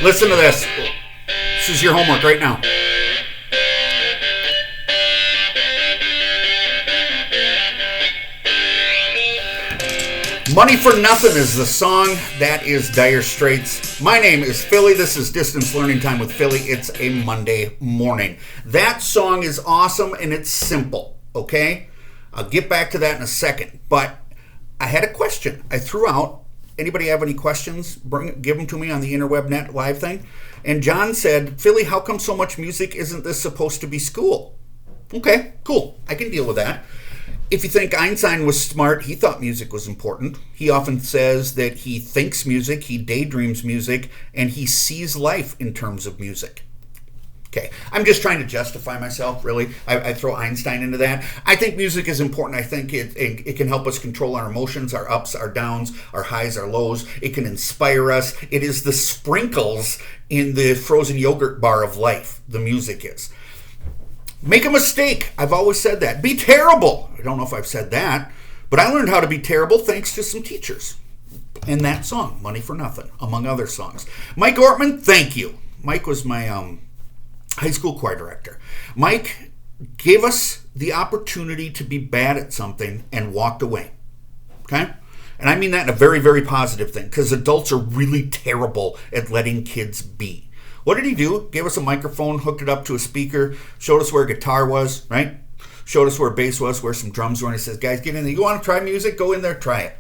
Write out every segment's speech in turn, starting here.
Listen to this. This is your homework right now. Money for Nothin is the song. That is Dire Straits. My name is Philly. This is Distance Learning Time with Philly. It's a Monday morning. That song is awesome and it's simple, okay? I'll get back to that in a second. But I had a question I threw out. Anybody have any questions? Give them to me on the Interweb Net live thing. And John said, Philly, how come so much music? Isn't this supposed to be school? Okay, cool. I can deal with that. If you think Einstein was smart, he thought music was important. He often says that he thinks music, he daydreams music, and he sees life in terms of music. Okay, I'm just trying to justify myself, really. I throw Einstein into that. I think music is important. I think it can help us control our emotions, our ups, our downs, our highs, our lows. It can inspire us. It is the sprinkles in the frozen yogurt bar of life, the music is. Make a mistake. I've always said that. Be terrible. I don't know if I've said that, but I learned how to be terrible thanks to some teachers. And that song, Money for Nothin, among other songs. Mike Ortman, thank you. Mike was my high school choir director. Mike gave us the opportunity to be bad at something and walked away. Okay? And I mean that in a very, very positive thing, because adults are really terrible at letting kids be. What did he do? Gave us a microphone, hooked it up to a speaker, showed us where a guitar was, right? Showed us where a bass was, where some drums were, and he says, guys, get in there. You want to try music? Go in there, try it.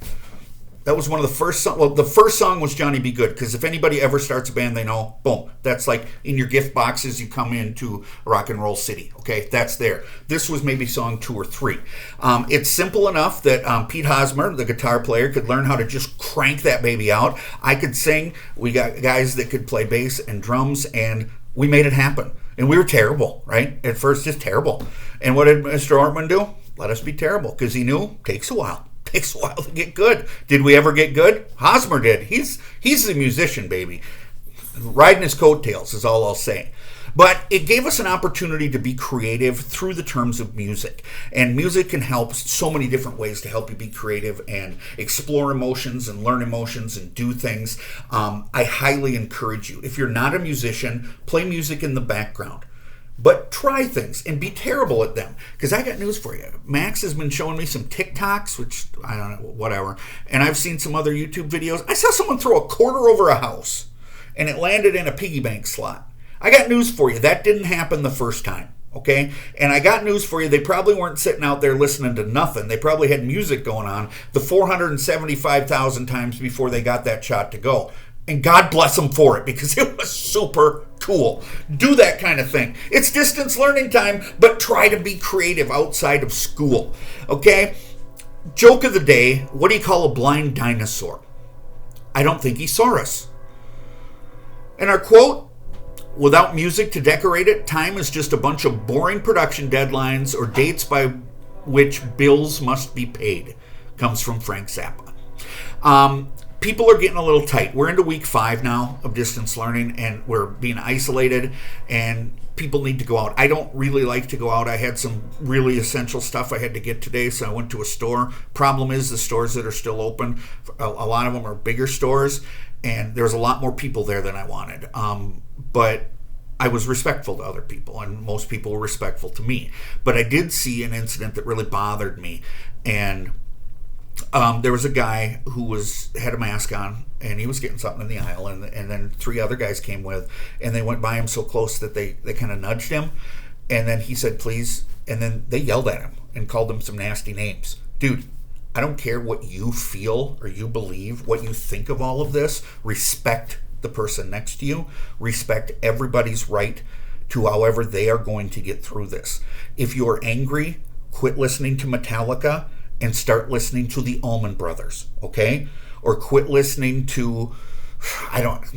That was one of the first songs. Well, the first song was Johnny Be Good, because if anybody ever starts a band, they know, boom, that's like in your gift boxes, you come into Rock and Roll City, okay? That's there. This was maybe song 2 or 3. It's simple enough that Pete Hosmer, the guitar player, could learn how to just crank that baby out. I could sing. We got guys that could play bass and drums, and we made it happen. And we were terrible, right? At first, just terrible. And what did Mr. Ortman do? Let us be terrible, because he knew it takes a while. Takes a while to get good. Did we ever get good? Hosmer did. He's a musician, baby. Riding his coattails is all I'll say. But it gave us an opportunity to be creative through the terms of music. And music can help so many different ways to help you be creative and explore emotions and learn emotions and do things. I highly encourage you. If you're not a musician, play music in the background. But try things and be terrible at them. Because I got news for you. Max has been showing me some TikToks, which, I don't know, whatever. And I've seen some other YouTube videos. I saw someone throw a quarter over a house. And it landed in a piggy bank slot. I got news for you. That didn't happen the first time. Okay? And I got news for you. They probably weren't sitting out there listening to nothing. They probably had music going on the 475,000 times before they got that shot to go. And God bless them for it, because it was super cool. Do that kind of thing. It's distance learning time, but try to be creative outside of school. Okay? Joke of the day, what do you call a blind dinosaur? I don't think he saw us. And our quote, without music to decorate it, time is just a bunch of boring production deadlines or dates by which bills must be paid, comes from Frank Zappa. People are getting a little tight. We're into week 5 now of distance learning, and we're being isolated, and people need to go out. I don't really like to go out. I had some really essential stuff I had to get today, so I went to a store. Problem is, the stores that are still open, a lot of them are bigger stores, and there's a lot more people there than I wanted. But I was respectful to other people, and most people were respectful to me. But I did see an incident that really bothered me, and there was a guy who had a mask on, and he was getting something in the aisle, and then 3 other guys came with, and they went by him so close that they kind of nudged him, and then he said, please, and then they yelled at him and called him some nasty names. Dude, I don't care what you feel or you believe, what you think of all of this. Respect the person next to you. Respect everybody's right to however they are going to get through this. If you're angry, quit listening to Metallica and start listening to the Allman Brothers, okay? Or quit listening to,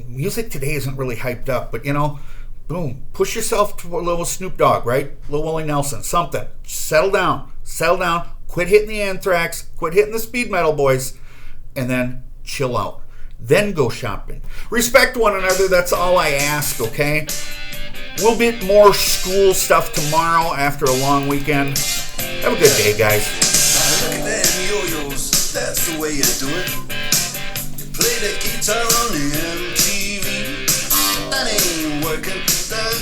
music today isn't really hyped up, but boom, push yourself to a little Snoop Dogg, right? Little Willie Nelson, something. Settle down, quit hitting the Anthrax, quit hitting the speed metal boys, and then chill out. Then go shopping. Respect one another, that's all I ask, okay? We'll get more school stuff tomorrow after a long weekend. Have a good day, guys. Look at them yo-yos, that's the way you do it. You play the guitar on the MTV. that ain't working. The